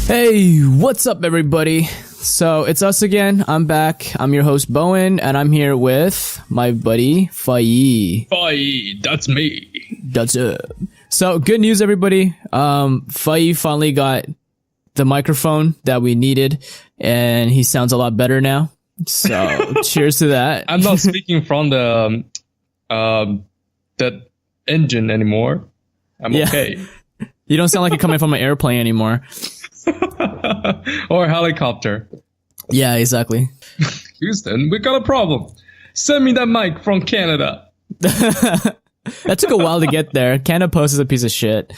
Hey, what's up, everybody? So it's us again. I'm back. I'm your host, Bowen, and I'm here with my buddy, Faye. Faye, that's me. That's it. So good news, everybody. Faye finally got the microphone that we needed, and he sounds a lot better now. So cheers to that. I'm not speaking from the engine anymore. I'm okay. You don't sound like you're coming from an airplane anymore. Or a helicopter. Yeah, exactly. Houston, we got a problem. Send me that mic from Canada. That took a while to get there. Canada Post is a piece of shit.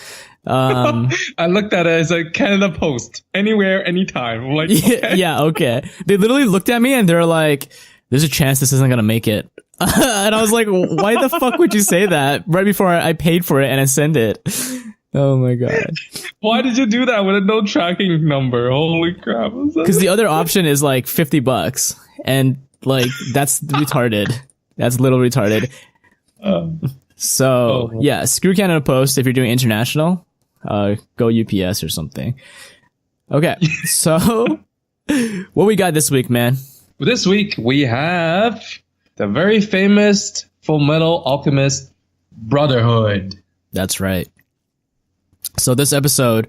I looked at it as a Canada Post. Anywhere, anytime. I'm like, okay. Yeah, okay. They literally looked at me and they're like, there's a chance this isn't gonna make it. And I was like, why the fuck would you say that? Right before I paid for it and I sent it. Oh my god. Why did you do that with a no tracking number? Holy crap. Because the other option is like $50. And like, that's retarded. That's little retarded. Yeah, screw Canada Post if you're doing international. Go UPS or something. Okay, so what we got this week, man? This week we have the very famous Fullmetal Alchemist Brotherhood. That's right. So this episode,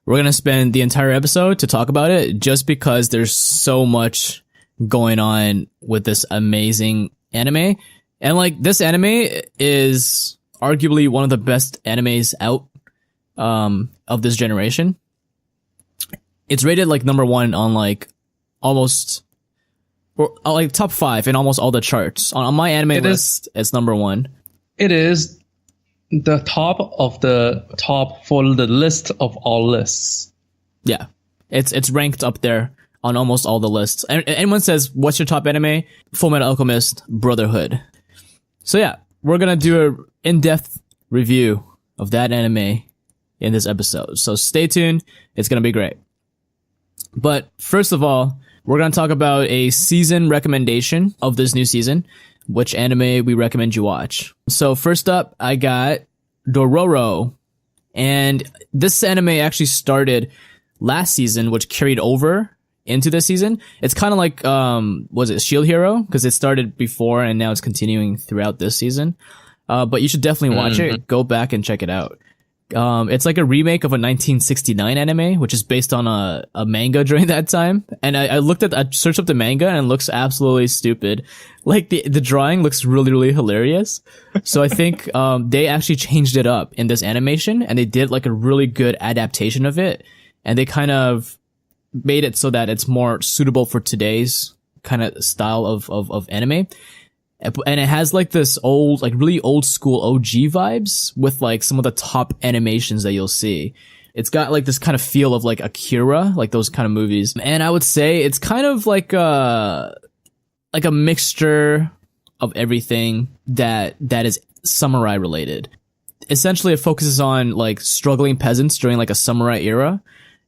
we're going to spend the entire episode to talk about it just because there's so much going on with this amazing anime. And like, this anime is arguably one of the best animes out of this generation. It's rated like number one on like almost, or like top 5 in almost all the charts. On my anime list, it's number 1. It is the top of the top for the list of all lists. Yeah. It's ranked up there on almost all the lists. And anyone says, what's your top anime? Fullmetal Alchemist Brotherhood. So yeah, we're gonna do a in-depth review of that anime in this episode. So stay tuned. It's gonna be great. But first of all, we're gonna talk about a season recommendation of this new season. Which anime we recommend you watch. So first up, I got Dororo. And this anime actually started last season, which carried over into this season. It's kind of like, was it Shield Hero? Because it started before and now it's continuing throughout this season. But you should definitely watch it. Go back and check it out. It's like a remake of a 1969 anime, which is based on a manga during that time. And I searched up the manga and it looks absolutely stupid. Like the drawing looks really, really hilarious. So I think, they actually changed it up in this animation and they did like a really good adaptation of it. And they kind of made it so that it's more suitable for today's kind of style of anime. And it has like this old, like really old school OG vibes with like some of the top animations that you'll see. It's got like this kind of feel of like Akira, like those kind of movies. And I would say it's kind of like a mixture of everything that is samurai related. Essentially, it focuses on like struggling peasants during like a samurai era.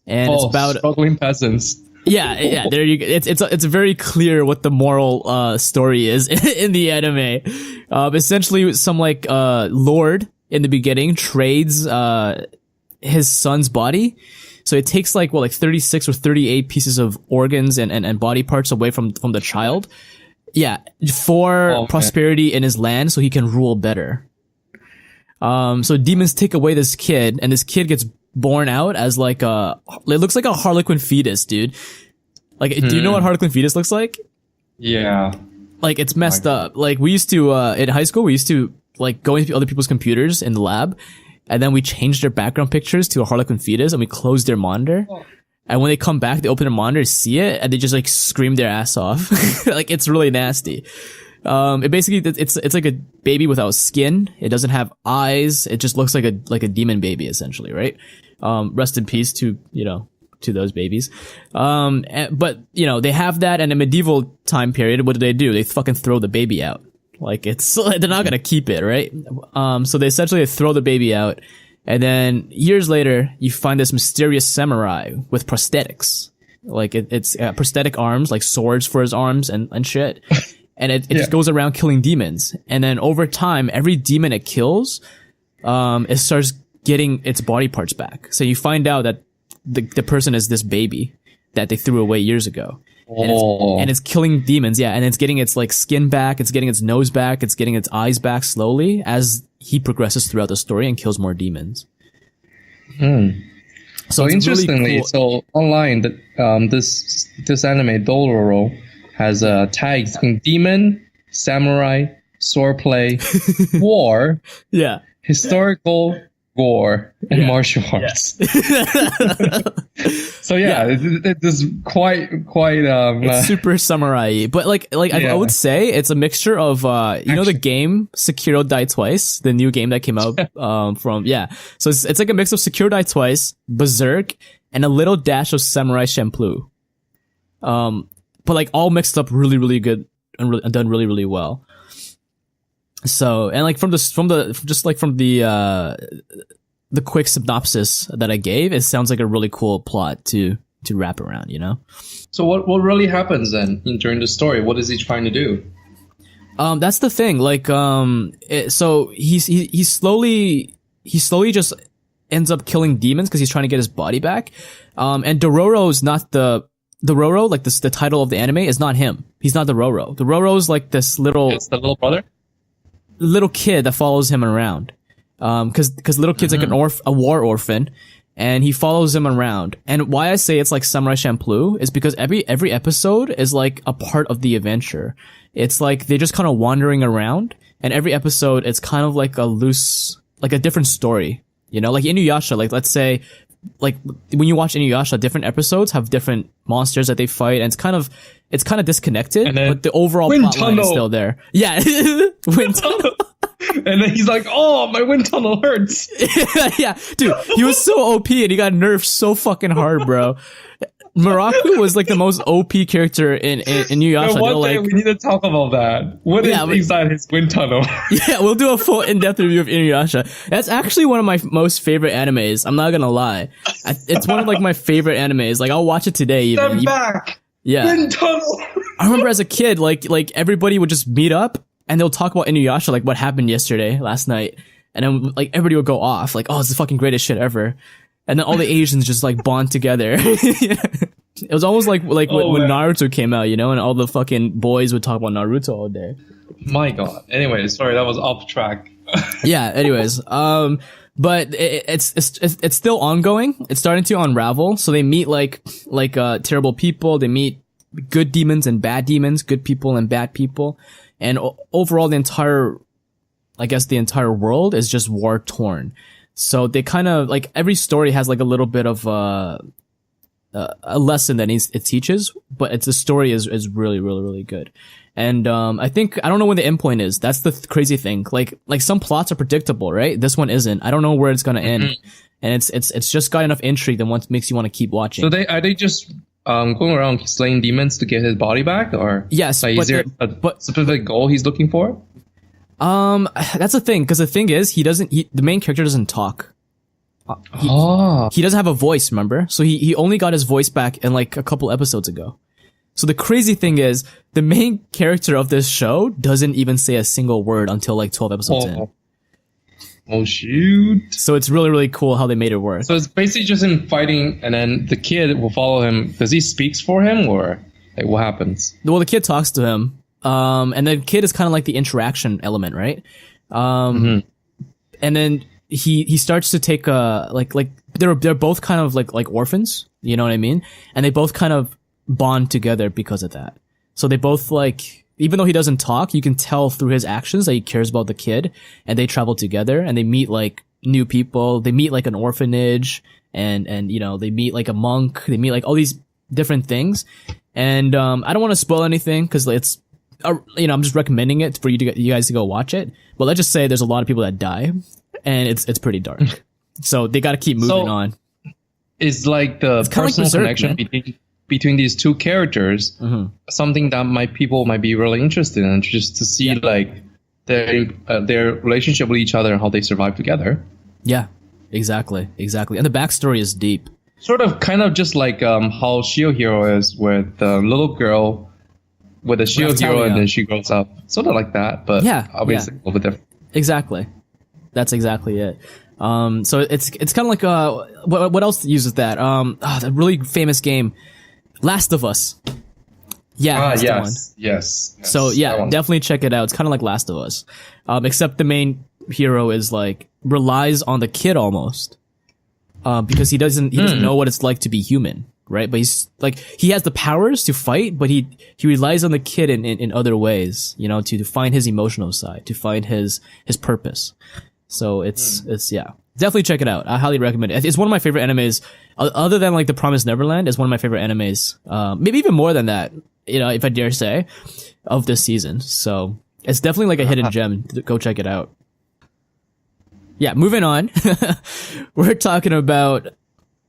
And it's about struggling peasants. Yeah, there you go. It's very clear what the moral story is in the anime. Essentially some like lord in the beginning trades his son's body. So it takes like 36 or 38 pieces of organs and body parts away from the child. Yeah, for prosperity in his land so he can rule better. So demons take away this kid and this kid gets born out as like it looks like a harlequin fetus, dude. Like, do you know what harlequin fetus looks like? Yeah. Like, it's messed up. Like, we used to, in high school, we used to, like, go into other people's computers in the lab, and then we changed their background pictures to a harlequin fetus, and we closed their monitor. And when they come back, they open their monitor, see it, and they just, like, scream their ass off. Like, it's really nasty. It basically, it's like a baby without skin. It doesn't have eyes. It just looks like a demon baby, essentially, right? Rest in peace to those babies. But, they have that in a medieval time period. What do? They fucking throw the baby out. Like, they're not gonna keep it, right? So they essentially throw the baby out. And then years later, you find this mysterious samurai with prosthetics. Like, it's prosthetic arms, like swords for his arms and shit. And it just goes around killing demons. And then over time, every demon it kills it starts getting its body parts back. So you find out that the person is this baby that they threw away years ago. And it's killing demons, yeah, and it's getting its like skin back, it's getting its nose back, it's getting its eyes back slowly as he progresses throughout the story and kills more demons. So interestingly, really cool. So online, this anime Dororo has tags in demon, samurai, swordplay, war, yeah, historical, gore, and martial arts. So it's quite. It's super samurai, but I would say it's a mixture of you know the game Sekiro Die Twice, the new game that came out So it's like a mix of Sekiro Die Twice, Berserk, and a little dash of Samurai Champloo. But like all mixed up really really good and done really really well. So, and like from the quick synopsis that I gave, it sounds like a really cool plot to wrap around, you know? So what really happens then during the story? What is he trying to do? That's the thing. Like, so he slowly just ends up killing demons because he's trying to get his body back. And Dororo's not Dororo, like the title of the anime is not him. He's not Dororo. Dororo's like this It's the little brother? Little kid that follows him around. Cause little kid's like a war orphan, and he follows him around. And why I say it's like Samurai Champloo is because every episode is like a part of the adventure. It's like they're just kind of wandering around, and every episode it's kind of like a different story. You know, like Inuyasha, like let's say, like when you watch Inuyasha, different episodes have different monsters that they fight, and it's kind of disconnected, but the overall plotline is still there. Yeah. Wind tunnel. And then he's like, "Oh, my wind tunnel hurts." Yeah, dude, he was so OP and he got nerfed so fucking hard, bro. Muraku was like the most OP character in Inuyasha. One day we need to talk about that. What is inside his wind tunnel? Yeah, we'll do a full in-depth review of Inuyasha. That's actually one of my most favorite animes. I'm not gonna lie. It's one of like my favorite animes. Like I'll watch it today even. Step back. Yeah. Wind tunnel. I remember as a kid, like everybody would just meet up and they'll talk about Inuyasha, like what happened last night. And then like everybody would go off, like, "Oh, it's the fucking greatest shit ever." And then all the Asians just like bond together. It was almost like when Naruto came out, you know, and all the fucking boys would talk about Naruto all day. My God. Anyway, sorry, that was off track. Yeah. Anyways, but it's still ongoing. It's starting to unravel. So they meet like terrible people. They meet good demons and bad demons, good people and bad people, and overall the entire world is just war torn. So they kind of like every story has like a little bit of a lesson that it teaches, but the story is really really really good. And I don't know when the end point is. That's the crazy thing. Like some plots are predictable, right? This one isn't. I don't know where it's gonna end, and it's just got enough intrigue that makes you want to keep watching. So are they just going around slaying demons to get his body back, or yes? Like, is there a specific goal he's looking for? That's the thing, because the thing is, the main character doesn't talk. He doesn't have a voice, remember? So he only got his voice back in like a couple episodes ago. So the crazy thing is, the main character of this show doesn't even say a single word until like 12 episodes in. Oh shoot. So it's really, really cool how they made it work. So it's basically just him fighting, and then the kid will follow him. Does he speaks for him, or like what happens? Well, the kid talks to him. And the kid is kind of like the interaction element, right? And then he starts to take like they're both kind of like orphans, you know what I mean? And they both kind of bond together because of that. So they both like, even though he doesn't talk, you can tell through his actions that he cares about the kid, and they travel together and they meet like new people. They meet like an orphanage, and you know, they meet like a monk. They meet like all these different things. And I don't want to spoil anything because it's, you know, I'm just recommending it for you guys to go watch it. But let's just say there's a lot of people that die, and it's pretty dark. So they got to keep moving on. It's like the personal connection between these two characters, something that people might be really interested in, just to see like their relationship with each other and how they survive together. Yeah, exactly. And the backstory is deep. Sort of, kind of just like how Shield Hero is with the little girl with a shield hero, and then she grows up, sort of like that, but obviously a little bit different. Exactly. That's exactly it. So it's kind of like what else uses that? The really famous game, Last of Us. Yeah, yes. So yeah, definitely check it out. It's kind of like Last of Us, except the main hero is like relies on the kid almost, because he doesn't know what it's like to be human, right? But he's like he has the powers to fight, but he relies on the kid in other ways, you know, to find his emotional side, to find his purpose. So it's definitely check it out. I highly recommend it. It's one of my favorite animes, other than like The Promised Neverland. It's one of my favorite animes, maybe even more than that, you know, if I dare say, of this season. So it's definitely like a hidden gem. Go check it out. Yeah, moving on. We're talking about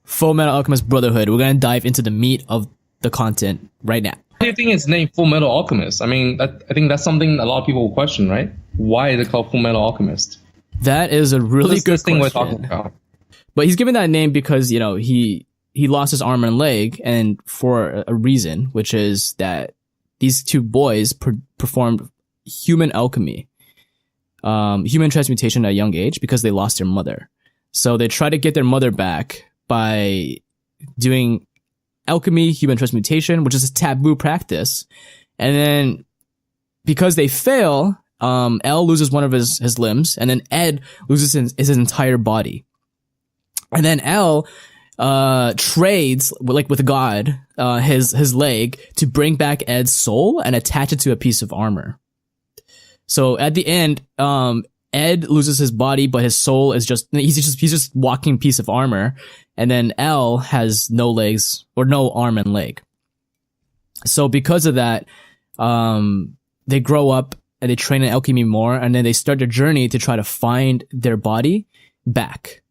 Fullmetal Alchemist Brotherhood. We're going to dive into the meat of the content right now. Why do you think it's named Fullmetal Alchemist? I mean, I think that's something a lot of people will question, right? Why is it called Fullmetal Alchemist? That is a really good thing question. We're talking about. But he's given that name because, you know, he lost his arm and leg, and for a reason, which is that these two boys performed human alchemy, human transmutation at a young age because they lost their mother. So they try to get their mother back by doing alchemy, human transmutation, which is a taboo practice. And then because they fail, L loses one of his limbs, and then Ed loses his entire body. And then L trades with God his leg to bring back Ed's soul and attach it to a piece of armor. So at the end, Ed loses his body, but his soul is he's just walking piece of armor, and then L has no legs or no arm and leg. So because of that, they grow up and they train in alchemy more, and then they start their journey to try to find their body back.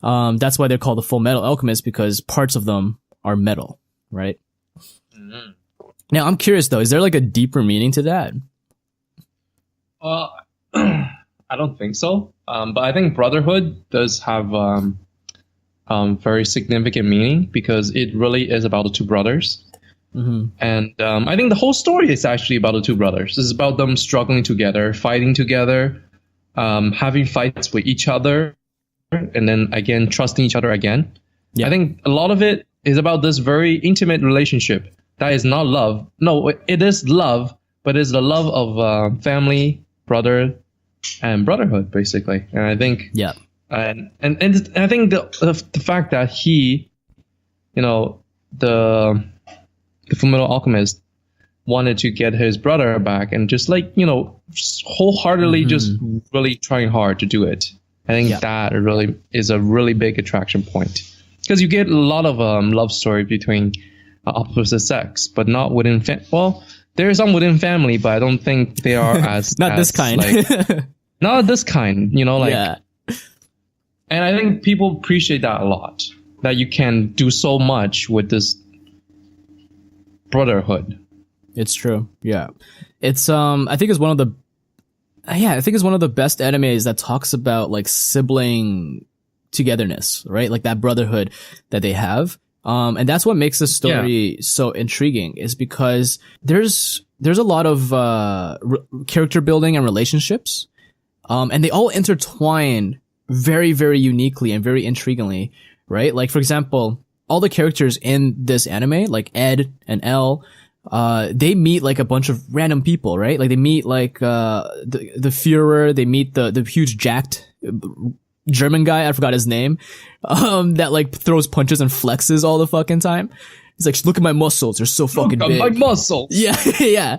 That's why they're called the Fullmetal Alchemist, because parts of them are metal, right? Mm-hmm. Now, I'm curious though, is there like a deeper meaning to that? I don't think so. But I think Brotherhood does have very significant meaning, because it really is about the two brothers. Mm-hmm. And I think the whole story is actually about the two brothers. It's about them struggling together, fighting together, having fights with each other, and then again trusting each other again. Yeah. I think a lot of it is about this very intimate relationship that is not love. No, it is love, but it's the love of family, brother, and brotherhood, basically. And I think and I think the fact that he, you know, the Fullmetal Alchemist wanted to get his brother back, and just like, you know, wholeheartedly just really trying hard to do it. I think that really is a really big attraction point, because you get a lot of love story between opposite sex, but not within well, there is some within family, but I don't think they are as not this kind. Like, not this kind, you know, like. Yeah. And I think people appreciate that a lot, that you can do so much with this Brotherhood. It's true. Yeah. It's I think it's one of the best animes that talks about like sibling togetherness, right? Like that brotherhood that they have. And that's what makes the story so intriguing, is because there's a lot of character building and relationships. And they all intertwine very, very uniquely and very intriguingly, right? Like, for example, all the characters in this anime, like Ed and L, they meet like a bunch of random people, right? Like they meet like the Führer, they meet the huge jacked German guy, I forgot his name, that like throws punches and flexes all the fucking time. He's like, look at my muscles, they're so fucking big. My muscles. Yeah, yeah.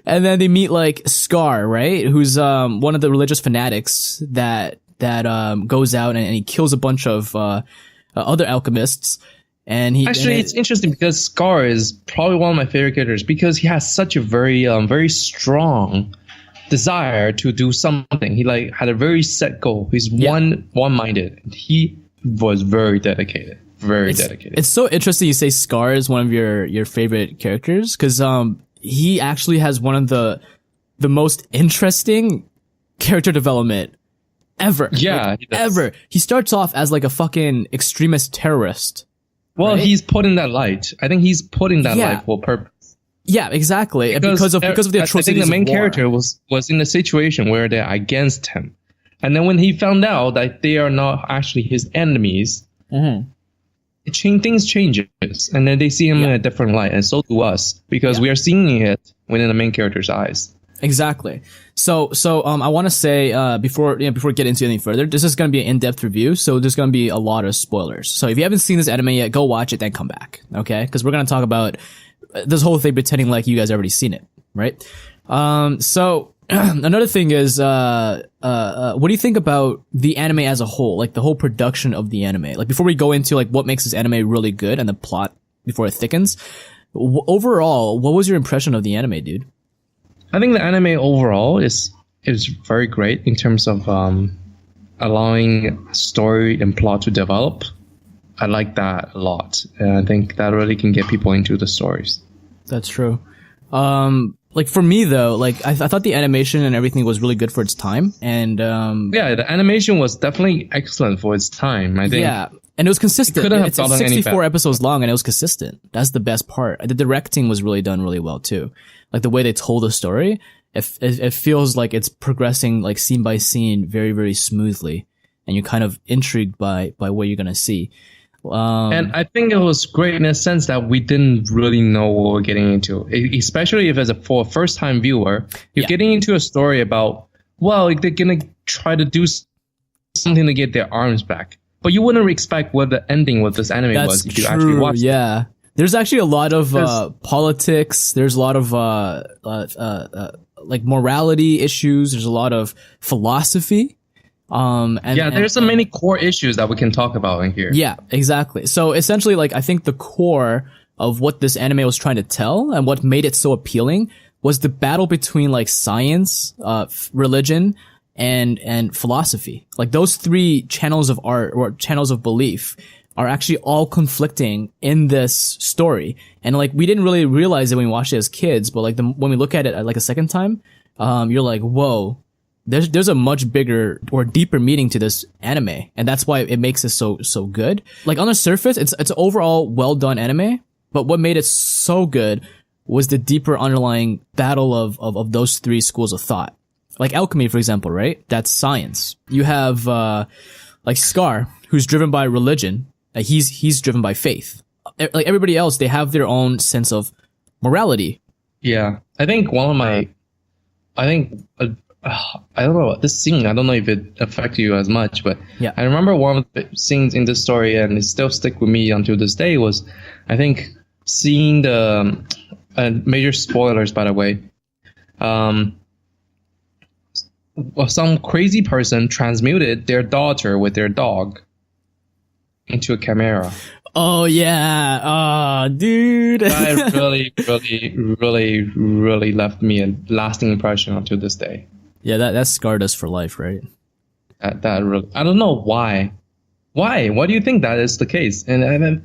And then they meet like Scar, right? Who's one of the religious fanatics that goes out and he kills a bunch of other alchemists. And it's interesting, because Scar is probably one of my favorite characters, because he has such a very very strong desire to do something. He like had a very set goal. He's one-minded. He was very dedicated. Dedicated. It's so interesting you say Scar is one of your favorite characters, because he actually has one of the most interesting character development ever. Yeah, like, ever. He starts off as like a fucking extremist terrorist. Well, right? He's put in that light. I think he's put in that light for purpose. Yeah, exactly. Because of the atrocities. I think the main of war. character was in a situation where they're against him. And then when he found out that they are not actually his enemies, things changes, and then they see him in a different light, and so do us, because we are seeing it within the main character's eyes. Exactly. So I want to say before we get into anything further, this is going to be an in-depth review, so there's going to be a lot of spoilers. So if you haven't seen this anime yet, go watch it, then come back, okay? Because we're going to talk about this whole thing pretending like you guys already seen it, right? So another thing is, what do you think about the anime as a whole, like the whole production of the anime? Like before we go into like what makes this anime really good and the plot before it thickens, overall, what was your impression of the anime, dude? I think the anime overall is very great in terms of allowing story and plot to develop. I like that a lot, and I think that really can get people into the stories. That's true. Like for me though, like I thought the animation and everything was really good for its time, and the animation was definitely excellent for its time. I think. Yeah, and it was consistent. It's 64 episodes long, and it was consistent. That's the best part. The directing was really done really well too. Like the way they told the story, it feels like it's progressing like scene by scene, very very smoothly, and you're kind of intrigued by what you're gonna see. And I think it was great in a sense that we didn't really know what we're getting into, especially if for a first-time viewer, you're getting into a story about, well, they're gonna try to do something to get their arms back, but you wouldn't expect what the ending with this anime was if you actually watched it. There's actually a lot of politics. There's a lot of like morality issues. There's a lot of philosophy. There's so many core issues that we can talk about in here. Yeah, exactly. So essentially, like, I think the core of what this anime was trying to tell and what made it so appealing was the battle between like science, religion, and philosophy. Like those three channels of art or channels of belief are actually all conflicting in this story. And like, we didn't really realize it when we watched it as kids, but like when we look at it like a second time, you're like, whoa. There's a much bigger or deeper meaning to this anime, and that's why it makes it so good. Like on the surface, it's overall well done anime, but what made it so good was the deeper underlying battle of those three schools of thought. Like alchemy, for example, right? That's science. You have like Scar, who's driven by religion. He's driven by faith. Like everybody else, they have their own sense of morality. Yeah, I think I don't know, this scene, I don't know if it affected you as much, but I remember one of the scenes in this story, and it still stick with me until this day, was, I think, seeing the, major spoilers, by the way, some crazy person transmuted their daughter with their dog into a chimera. Oh yeah, oh dude. That really left me a lasting impression until this day. Yeah, that scarred us for life, right? That really, I don't know why. Why do you think that is the case? And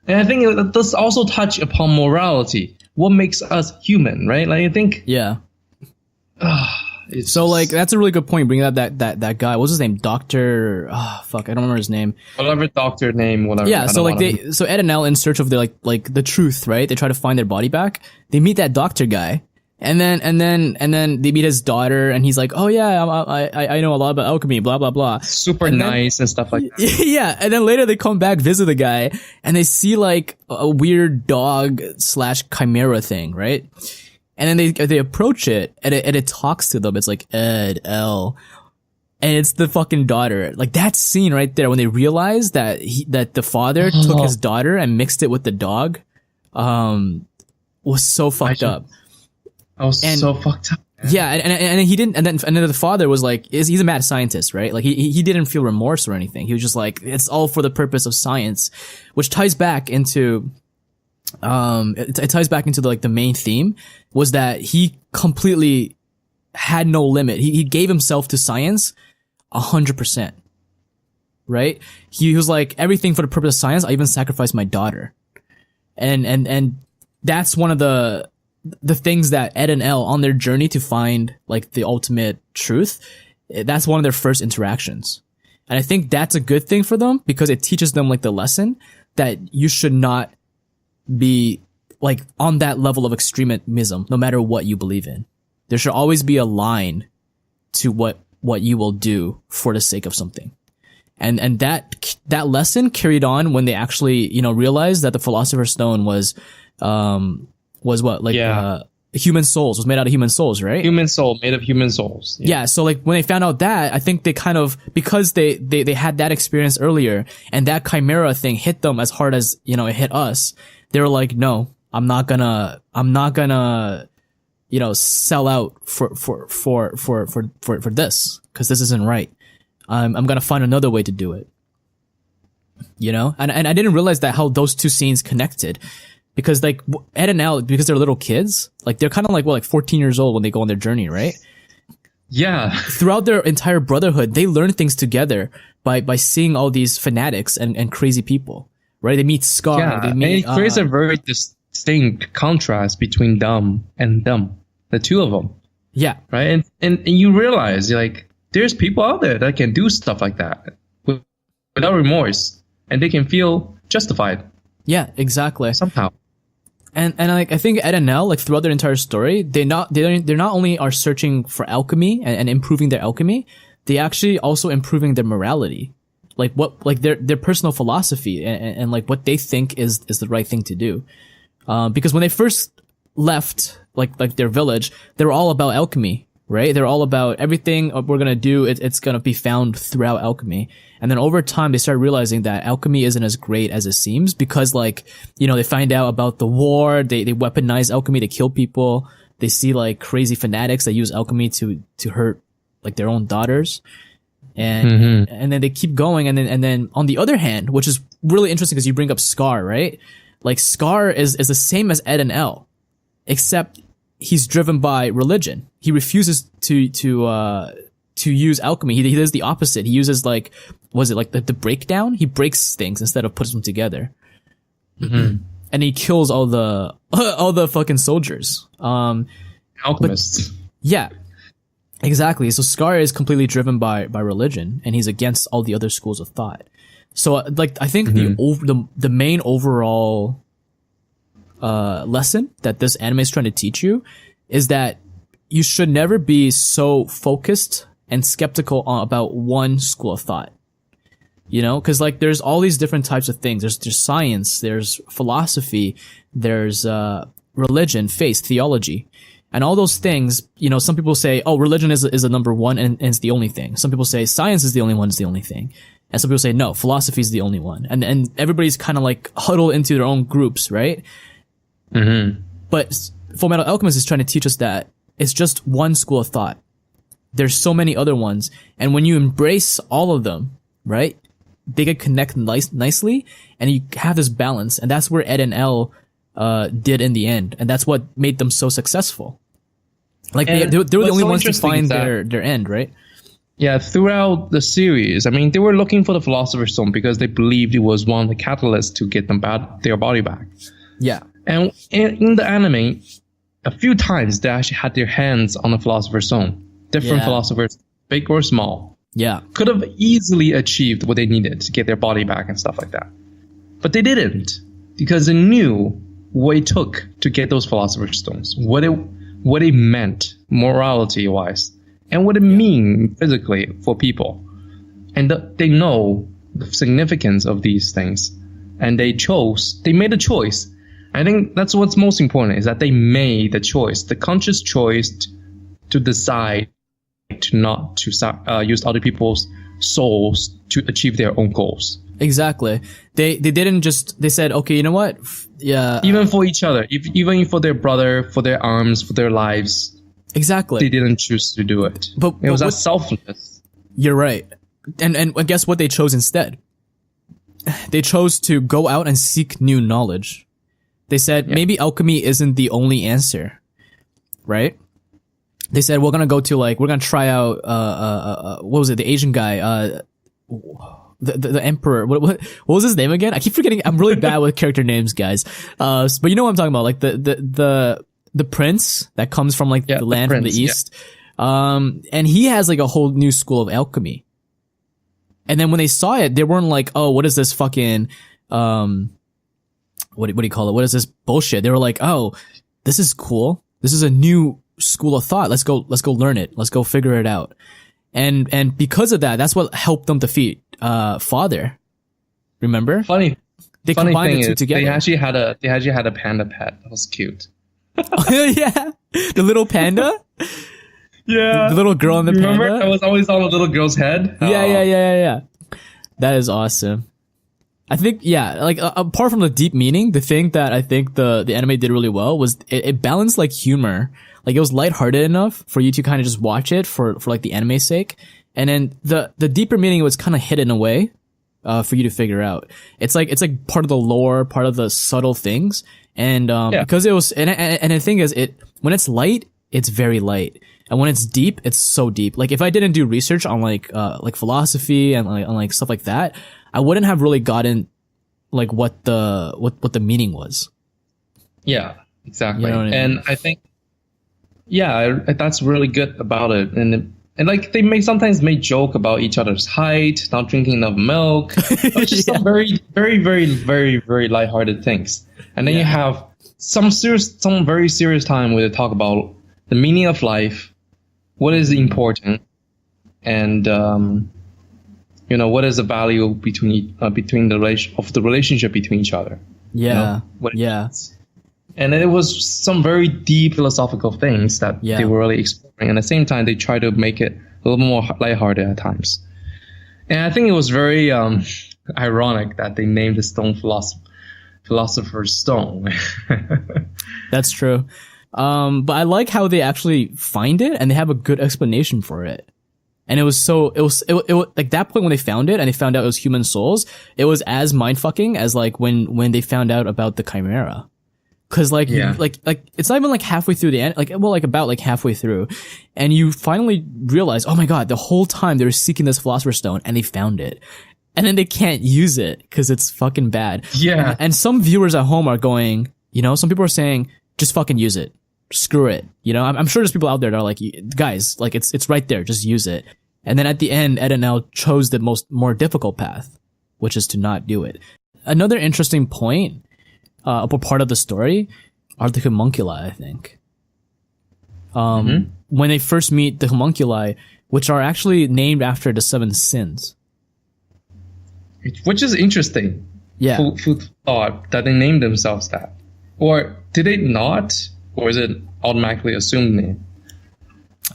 I think it does also touch upon morality. What makes us human, right? Like I think. Yeah. So like that's a really good point. Bringing up that guy. What's his name? Doctor. I don't remember his name. Whatever doctor name. Whatever. Yeah. So like so Ed and Elle in search of the like the truth, right? They try to find their body back. They meet that doctor guy. And then they meet his daughter, and he's like, "Oh yeah, I know a lot about alchemy, blah blah blah." Super nice and stuff like that. Yeah, and then later they come back, visit the guy, and they see like a weird dog / chimera thing, right? And then they approach it, and it talks to them. It's like Ed, Elle, and it's the fucking daughter. Like that scene right there when they realize that the father took his daughter and mixed it with the dog, was so fucked up. I was so fucked up. Yeah, and he didn't, and then the father was like, he's a mad scientist, right? Like he didn't feel remorse or anything. He was just like, it's all for the purpose of science, which ties back into, it ties back into the main theme was that he completely had no limit. He gave himself to science 100%. Right? He was like, everything for the purpose of science. I even sacrificed my daughter. And that's one of the things that Ed and Elle on their journey to find like the ultimate truth, that's one of their first interactions. And I think that's a good thing for them because it teaches them like the lesson that you should not be like on that level of extremism, no matter what you believe in. There should always be a line to what what you will do for the sake of something. And that lesson carried on when they actually, realized that the Philosopher's Stone was what? Like, human souls, was made out of human souls, right? Human soul, made of human souls. Yeah. So like when they found out that, I think they kind of, because they had that experience earlier and that chimera thing hit them as hard as, it hit us, they were like, no, I'm not gonna, sell out for this, cause this isn't right. I'm gonna find another way to do it. And I didn't realize that how those two scenes connected. Because like Ed and Elle, because they're little kids, like they're kind of like 14 years old when they go on their journey, right? Yeah. Throughout their entire brotherhood, they learn things together by seeing all these fanatics and crazy people, right? They meet Scar. Yeah, they meet, and it creates a very distinct contrast between them and them, the two of them. Yeah. Right? And you realize, like, there's people out there that can do stuff like that without remorse, and they can feel justified. Yeah, exactly. Somehow. And like, I think Ed and Elle, like throughout their entire story, they're not only are searching for alchemy and improving their alchemy, they actually also improving their morality. Like their personal philosophy and like what they think is the right thing to do. Because when they first left, like their village, they were all about alchemy, right? They're all about everything we're gonna do, it's gonna be found throughout alchemy. And then over time, they start realizing that alchemy isn't as great as it seems because like, they find out about the war, they weaponize alchemy to kill people. They see like crazy fanatics that use alchemy to hurt like their own daughters. And, and then they keep going. And then on the other hand, which is really interesting because you bring up Scar, right? Like Scar is the same as Ed and Elle, except he's driven by religion. He refuses to use alchemy. He does the opposite. He uses like, was it like the breakdown? He breaks things instead of puts them together. And he kills all the fucking soldiers. Alchemists. Yeah, exactly. So Scar is completely driven by religion, and he's against all the other schools of thought. So like, I think the main overall lesson that this anime is trying to teach you is that you should never be so focused and skeptical about one school of thought. Cause like there's all these different types of things. There's science, there's philosophy, there's religion, faith, theology. And all those things, some people say, oh, religion is the number one and it's the only thing. Some people say science is the only one, it's the only thing. And some people say, no, philosophy is the only one. And everybody's kind of like huddled into their own groups, right? But Fullmetal Alchemist is trying to teach us that it's just one school of thought. There's so many other ones. And when you embrace all of them, right, they get connected nicely and you have this balance. And that's where Ed and Elle did in the end. And that's what made them so successful. Like they were the only ones to find their end, right? Yeah, throughout the series, I mean, they were looking for the Philosopher's Stone because they believed it was one of the catalysts to get them their body back. Yeah. And in the anime, a few times they actually had their hands on the Philosopher's Stone. Different philosophers, big or small. Yeah. Could have easily achieved what they needed to get their body back and stuff like that. But they didn't, because they knew what it took to get those Philosopher's Stones, what it meant morality-wise, and what it mean physically for people. And they know the significance of these things. And they made a choice. I think that's what's most important, is that they made the choice, the conscious choice to decide to not to use other people's souls to achieve their own goals. Exactly. They didn't just, they said, okay, you know what? Yeah. Even for each other, even for their brother, for their arms, for their lives. Exactly. They didn't choose to do it. But it was selfless. You're right. And guess what they chose instead? They chose to go out and seek new knowledge. They said, maybe alchemy isn't the only answer. Right? They said, we're gonna try out, what was it? The Asian guy, the emperor. What was his name again? I keep forgetting. I'm really bad with character names, guys. But you know what I'm talking about? Like the prince that comes from like the land from the east. Yeah. And he has like a whole new school of alchemy. And then when they saw it, they weren't like, oh, what is this fucking, what do you call it? What is this bullshit? They were like, oh, this is cool. This is a new school of thought. Let's go learn it. Let's go figure it out. And because of that, that's what helped them defeat Father. Remember? They combined the two together. They actually had a panda pet. That was cute. Oh, yeah, the little panda. Yeah, the little girl in the panda. Remember, I was always on the little girl's head. Yeah. That is awesome. I think, like apart from the deep meaning, the thing that I think the anime did really well was it balanced like humor. Like it was lighthearted enough for you to kind of just watch it for like the anime's sake. And then the deeper meaning was kind of hidden away, for you to figure out. It's like part of the lore, part of the subtle things. And, because it was, and the thing is, when it's light, it's very light. And when it's deep, it's so deep. Like if I didn't do research on like philosophy and like stuff like that, I wouldn't have really gotten like what the meaning was. Yeah, exactly. You know what I mean? And I think, that's really good about it. And like they sometimes make joke about each other's height, not drinking enough milk, which is some very, very, very, very, very lighthearted things. And then you have some very serious time where they talk about the meaning of life, what is important, and what is the value between the relationship between each other. Yeah, And it was some very deep philosophical things that they were really exploring. And at the same time, they try to make it a little more lighthearted at times. And I think it was very ironic that they named the stone Philosopher's Stone. That's true. But I like how they actually find it and they have a good explanation for it. And it was like that point when they found it and they found out it was human souls, it was as mindfucking as like when they found out about the Chimera. Cause like it's not even like halfway through the end, about like halfway through. And you finally realize, oh my God, the whole time they were seeking this Philosopher's Stone and they found it. And then they can't use it cause it's fucking bad. Yeah. And some viewers at home are going, some people are saying, just fucking use it. Screw it. I'm sure there's people out there that are like, guys, like it's right there. Just use it. And then at the end, Ed and Elle chose the more difficult path, which is to not do it. Another interesting point, a part of the story are the homunculi, I think. When they first meet the homunculi, which are actually named after the 7 sins. Which is interesting. Yeah. Who thought that they named themselves that? Or did they not? Or is it automatically assumed name?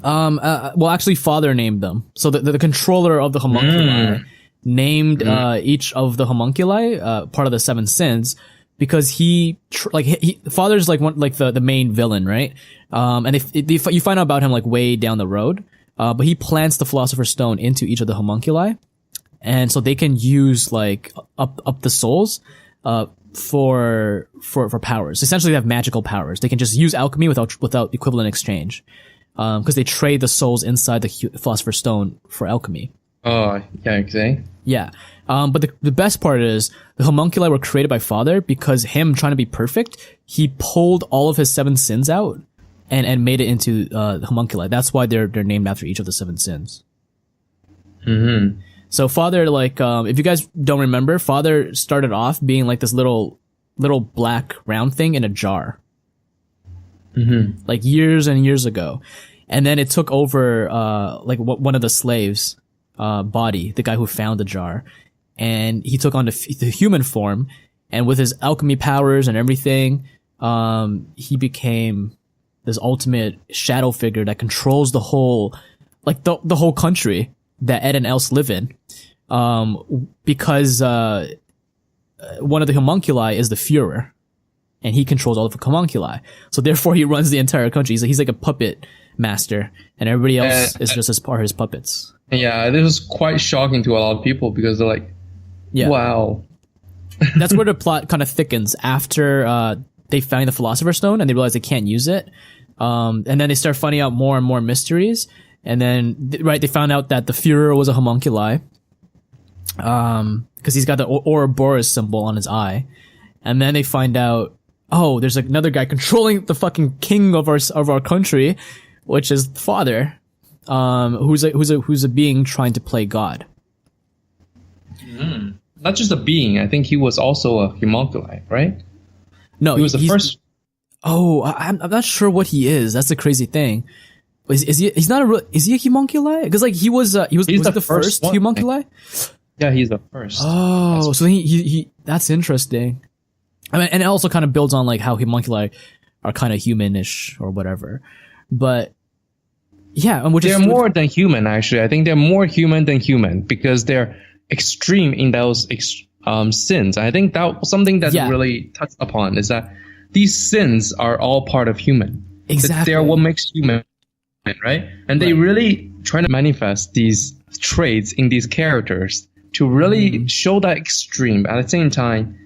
Well, actually, Father named them. So the controller of the homunculi named each of the homunculi part of the 7 sins because Father's like the main villain, right? And you find out about him like way down the road. But he plants the Philosopher's Stone into each of the homunculi, and so they can use like up the souls for powers. Essentially, they have magical powers. They can just use alchemy without equivalent exchange. Because they trade the souls inside the Philosopher's Stone for alchemy. Oh, yeah, okay. Yeah. But the best part is the homunculi were created by Father because him trying to be perfect, he pulled all of his 7 sins out and made it into the homunculi. That's why they're named after each of the 7 sins. Mm-hmm. So Father, like, if you guys don't remember, Father started off being like this little black round thing in a jar. Mm-hmm. Like years and years ago. And then it took over, one of the slaves, body, the guy who found the jar. And he took on the human form. And with his alchemy powers and everything, he became this ultimate shadow figure that controls the whole, like the whole country that Ed and Else live in. Because, one of the homunculi is the Führer. And he controls all of the homunculi. So therefore he runs the entire country. He's like a puppet master. And everybody else is just as part of his puppets. Yeah, this was quite shocking to a lot of people because they're like, wow. That's where the plot kind of thickens after they find the Philosopher's Stone and they realize they can't use it. And then they start finding out more and more mysteries. And then, they found out that the Führer was a homunculi. Because he's got the Ouroboros symbol on his eye. And then they find out, oh, there's another guy controlling the fucking king of our country, which is Father, who's a being trying to play God. Not just a being. I think he was also a homunculi, right? No, he was the first. Oh, I'm not sure what he is. That's the crazy thing. He's not a real, is he a homunculi? Because like he was the first one, homunculi? Yeah, he's the first. Oh, so he that's interesting. I mean, and it also kind of builds on like how homunculi are kind of humanish or whatever. But yeah, they're more than human, actually. I think they're more human than human because they're extreme in those sins. I think that was something that really touched upon is that these sins are all part of human. Exactly. They're what makes human, right? And they really try to manifest these traits in these characters to really show that extreme. At the same time,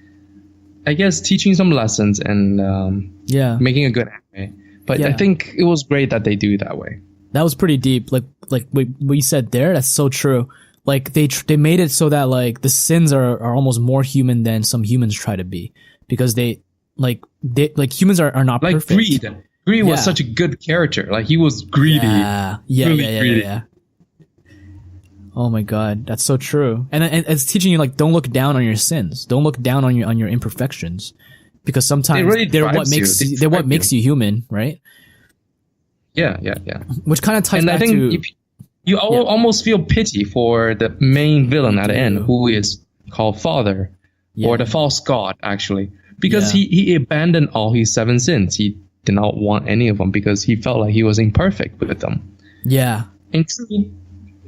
I guess teaching some lessons and making a good anime. But I think it was great that they do it that way. That was pretty deep. Like what you said there, that's so true. Like they made it so that like the sins are almost more human than some humans try to be, because they humans are not like perfect. Greed was such a good character. Like he was greedy. Yeah. Oh my god, that's so true. And it's teaching you like don't look down on your sins. Don't look down on your imperfections, because sometimes they're what makes you human, right? Yeah. Which kind of ties back to. You almost feel pity for the main villain at the end, who is called Father, or the false god, actually. Because he abandoned all his 7 sins. He did not want any of them because he felt like he was imperfect with them. Yeah. And truly,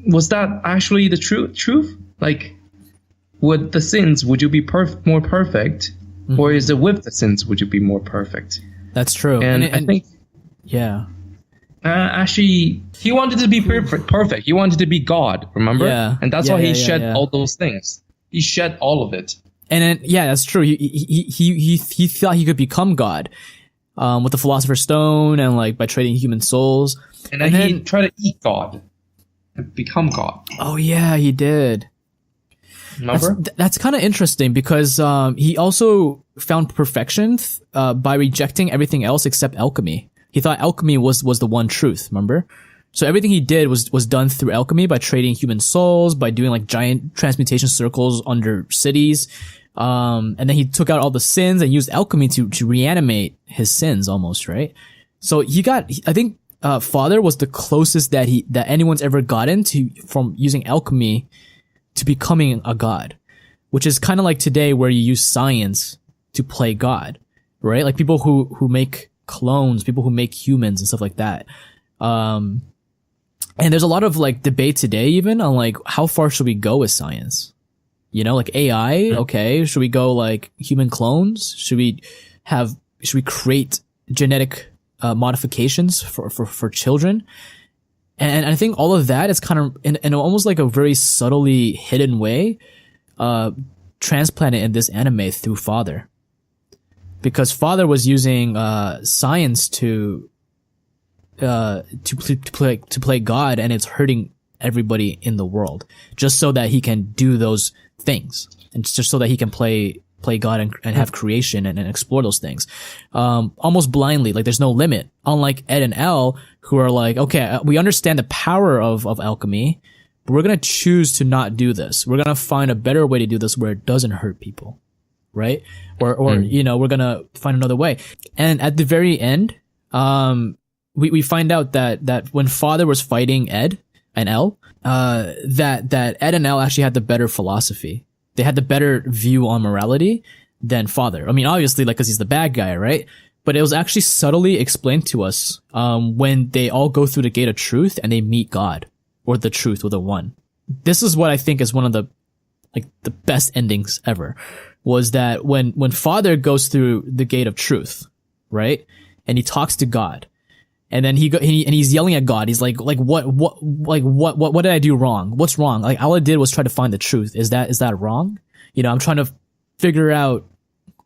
was that actually the truth? Like, with the sins, would you be more perfect? Mm-hmm. Or is it with the sins, would you be more perfect? That's true. And I think... Yeah. Actually, he wanted to be perfect. He wanted to be God, remember? Yeah. And that's why he shed all those things. He shed all of it. And then, that's true. He thought he could become God, with the Philosopher's Stone and like by trading human souls. And then he tried to eat God and become God. Oh yeah, he did. Remember? That's kind of interesting because he also found perfection by rejecting everything else except alchemy. He thought alchemy was the one truth, remember? So everything he did was done through alchemy, by trading human souls, by doing like giant transmutation circles under cities. And then he took out all the sins and used alchemy to reanimate his sins almost, right? So I think Father was the closest that anyone's ever gotten from using alchemy to becoming a god, which is kind of like today where you use science to play God, right? Like people who make clones, people who make humans and stuff like that. And there's a lot of like debate today even on like how far should we go with science? You know, like AI, okay, should we go like human clones? Should we create genetic modifications for children? And I think all of that is kind of in almost like a very subtly hidden way transplanted in this anime through Father. Because Father was using science to play God, and it's hurting everybody in the world just so that he can do those things, and just so that he can play God and have creation and explore those things almost blindly. Like there's no limit. Unlike Ed and Elle, who are like, okay, we understand the power of alchemy, but we're gonna choose to not do this. We're gonna find a better way to do this where it doesn't hurt people. Right? Or you know, we're gonna find another way. And at the very end, we find out that when Father was fighting Ed and Elle, that Ed and Elle actually had the better philosophy. They had the better view on morality than Father. I mean, obviously, like, cause he's the bad guy, right? But it was actually subtly explained to us, when they all go through the gate of truth and they meet God, or the truth, or the one. This is what I think is one of the best endings ever. Was that when Father goes through the gate of truth, right? And he talks to God. And then he's yelling at God. He's like, what did I do wrong? What's wrong? Like, all I did was try to find the truth. Is that wrong? You know, I'm trying to figure out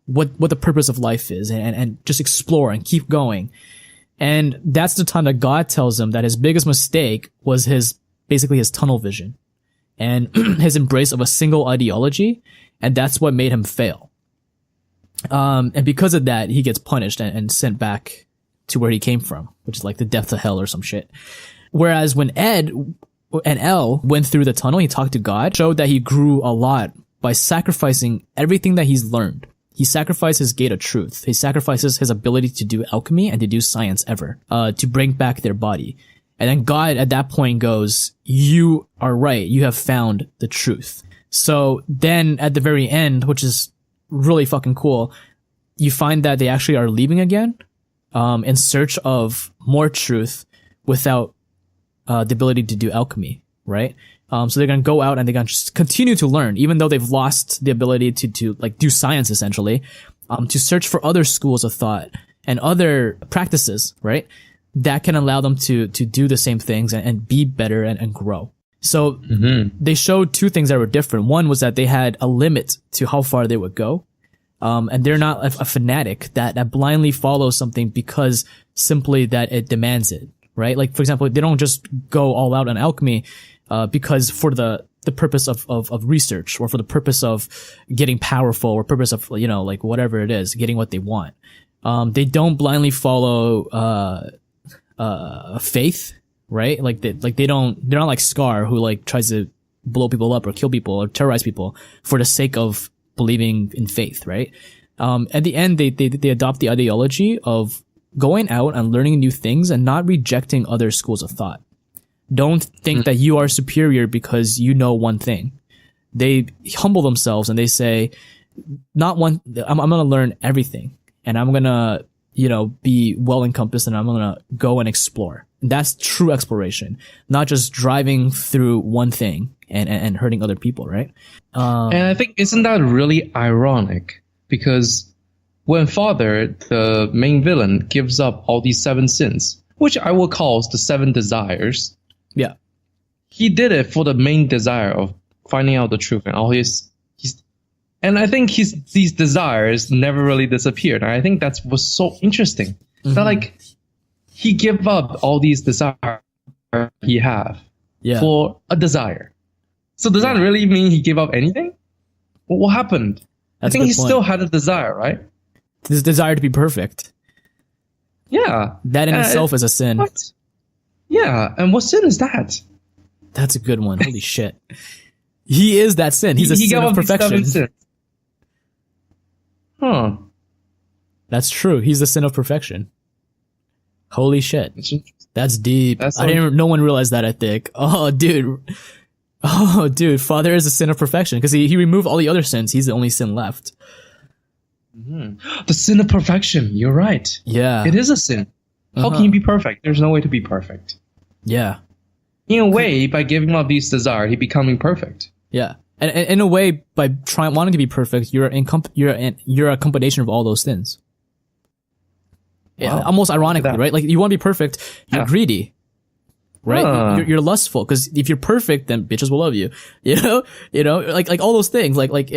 what the purpose of life is and just explore and keep going. And that's the time that God tells him that his biggest mistake was basically his tunnel vision and his embrace of a single ideology. And that's what made him fail. And because of that, he gets punished and sent back to where he came from, which is like the depth of hell or some shit. Whereas when Ed and Elle went through the tunnel, he talked to God, showed that he grew a lot by sacrificing everything that he's learned. He sacrificed his gate of truth. He sacrifices his ability to do alchemy and to do science ever, to bring back their body. And then God at that point goes, you are right. You have found the truth. So then at the very end, which is really fucking cool, you find that they actually are leaving again, in search of more truth without, the ability to do alchemy, right? So they're going to go out and they're going to just continue to learn, even though they've lost the ability to like do science essentially, to search for other schools of thought and other practices, right? That can allow them to do the same things and be better and grow. So they showed two things that were different. One was that they had a limit to how far they would go. And they're not a fanatic that blindly follows something because simply that it demands it, right? Like, for example, they don't just go all out on alchemy, because for the purpose of research or for the purpose of getting powerful or purpose of, like whatever it is, getting what they want. They don't blindly follow, faith, right? They're not like Scar who like tries to blow people up or kill people or terrorize people for the sake of believing in faith, right? At the end, they adopt the ideology of going out and learning new things and not rejecting other schools of thought. Don't think that you are superior because you know one thing. They humble themselves and they say, I'm going to learn everything and I'm going to, be well encompassed and I'm going to go and explore. That's true exploration, not just driving through one thing and hurting other people, right? And I think, isn't that really ironic? Because when Father, the main villain, gives up all these 7 sins, which I will call the 7 desires. Yeah. He did it for the main desire of finding out the truth and all and I think these desires never really disappeared. And I think that was so interesting. That like, he gave up all these desires he have for a desire. So does that really mean he gave up anything? Well, what happened? I think he still had a desire, right? This desire to be perfect. Yeah. That in itself is a sin. What? Yeah. And what sin is that? That's a good one. Holy shit. He is that sin. He's a sin of perfection. Huh. That's true. He's the sin of perfection. Holy shit. That's deep. No one realized that, I think. Oh, dude. Father is a sin of perfection because he removed all the other sins. He's the only sin left. The sin of perfection. You're right. Yeah. It is a sin. How can you be perfect? There's no way to be perfect. Yeah. In a way, by giving up these desires, he becoming perfect. Yeah. And in a way, by wanting to be perfect, you're a combination of all those things. Wow. Almost ironically, right? Like, you want to be perfect, you're greedy, right? You're lustful, because if you're perfect, then bitches will love you. Like all those things. Like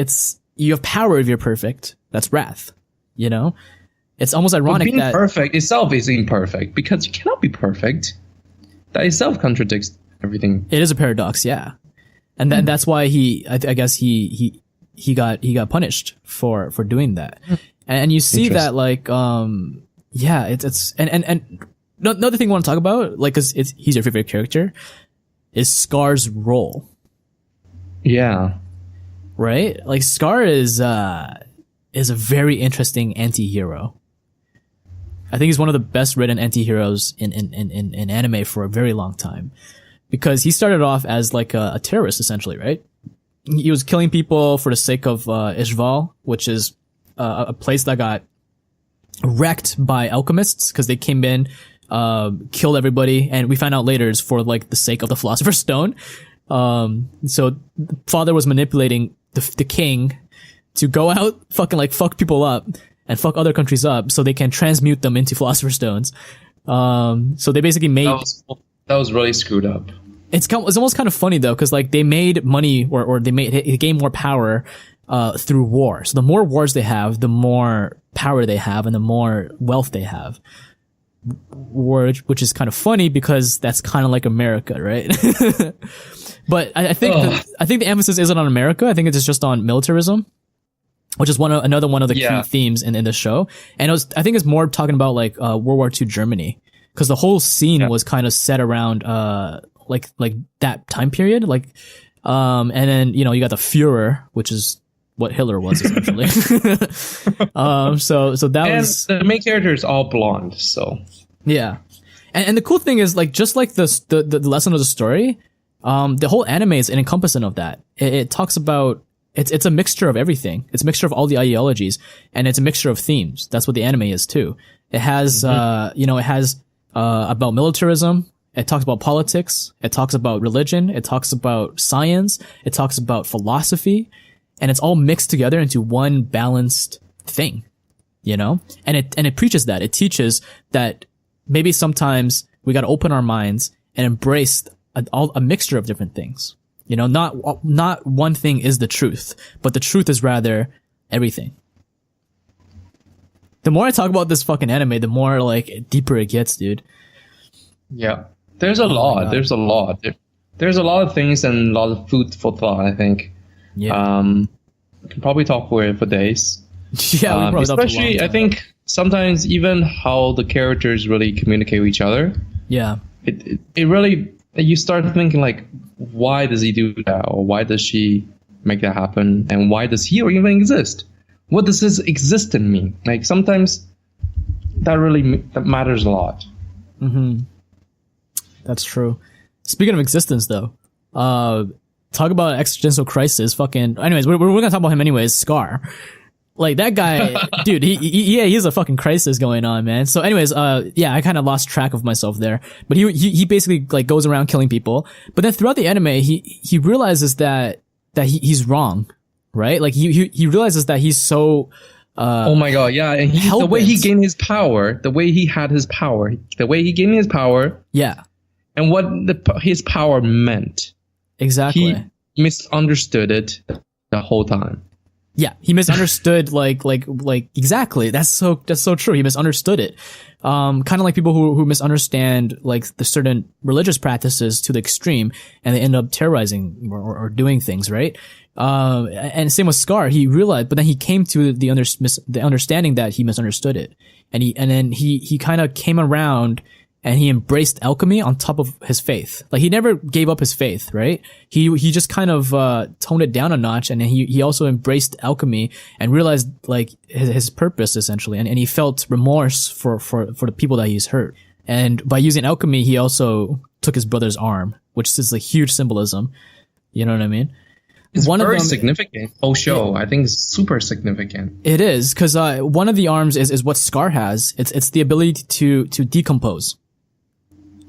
you have power if you're perfect. That's wrath. It's almost ironic that being perfect itself is imperfect because you cannot be perfect. That itself contradicts everything. It is a paradox, yeah. And that's why I guess he got punished for doing that. And you see that, like, it's another thing I want to talk about, like, cause he's your favorite character, is Scar's role. Yeah. Right? Like, Scar is a very interesting anti-hero. I think he's one of the best written anti-heroes in anime for a very long time. Because he started off as like a terrorist, essentially, right? He was killing people for the sake of Ishval, which is a place that got wrecked by alchemists because they came in, killed everybody, and we found out later it's for like the sake of the Philosopher's Stone. So Father was manipulating the king to go out fucking like fuck people up and fuck other countries up so they can transmute them into Philosopher's Stones. So they basically made... That was really screwed up. It's almost kind of funny though, because like they made money or they gained more power through war. So the more wars they have, the more power they have, and the more wealth they have. Which is kind of funny because that's kind of like America, right? But I think the emphasis isn't on America. I think it's just on militarism, which is another one of the key themes in the show. And I think it's more talking about like World War II Germany. Because the whole scene was kind of set around, like that time period, and then, you got the Führer, which is what Hitler was essentially. So that was... the main character is all blonde, so... Yeah. And the cool thing is, like, just like the lesson of the story, the whole anime is an encompassing of that. It talks about, it's a mixture of everything. It's a mixture of all the ideologies, and it's a mixture of themes. That's what the anime is too. It has, it has, about militarism. It talks about politics. It talks about religion. It talks about science. It talks about philosophy, and it's all mixed together into one balanced thing, and it preaches that. It teaches that maybe sometimes we got to open our minds and embrace a mixture of different things. Not one thing is the truth, but the truth is rather everything. The more I talk about this fucking anime, the more like deeper it gets, dude. Yeah. There's a lot. There's a lot. There's a lot of things and a lot of food for thought, I think. Yeah. We can probably talk for days. Yeah, we probably especially, I think sometimes even how the characters really communicate with each other. Yeah. It really, you start thinking like, why does he do that? Or why does she make that happen? And why does he even exist? What does his existence mean? Like sometimes that matters a lot. Mm-hmm. That's true. Speaking of existence, though, talk about existential crisis. Anyways, we're gonna talk about him anyways. Scar, like that guy, dude. He's a fucking crisis going on, man. So, anyways, I kind of lost track of myself there. But he basically like goes around killing people. But then throughout the anime, he realizes that he's wrong, right? Like he realizes that he's so. Oh my god, yeah, and the way he gained his power, the way he gained his power, yeah. And what his power meant. Exactly. He misunderstood it the whole time. Yeah, he misunderstood like exactly. That's so true. He misunderstood it. Kind of like people who misunderstand like the certain religious practices to the extreme, and they end up terrorizing or doing things, right? And same with Scar. He realized, but then he came to the understanding that he misunderstood it, and then he kind of came around. And he embraced alchemy on top of his faith. Like he never gave up his faith, right? He just kind of toned it down a notch, and then he also embraced alchemy and realized like his purpose essentially, and he felt remorse for the people that he's hurt. And by using alchemy, he also took his brother's arm, which is a huge symbolism. You know what I mean? It's very significant. Whole show, I think, is super significant. It is because one of the arms is what Scar has. It's the ability to decompose.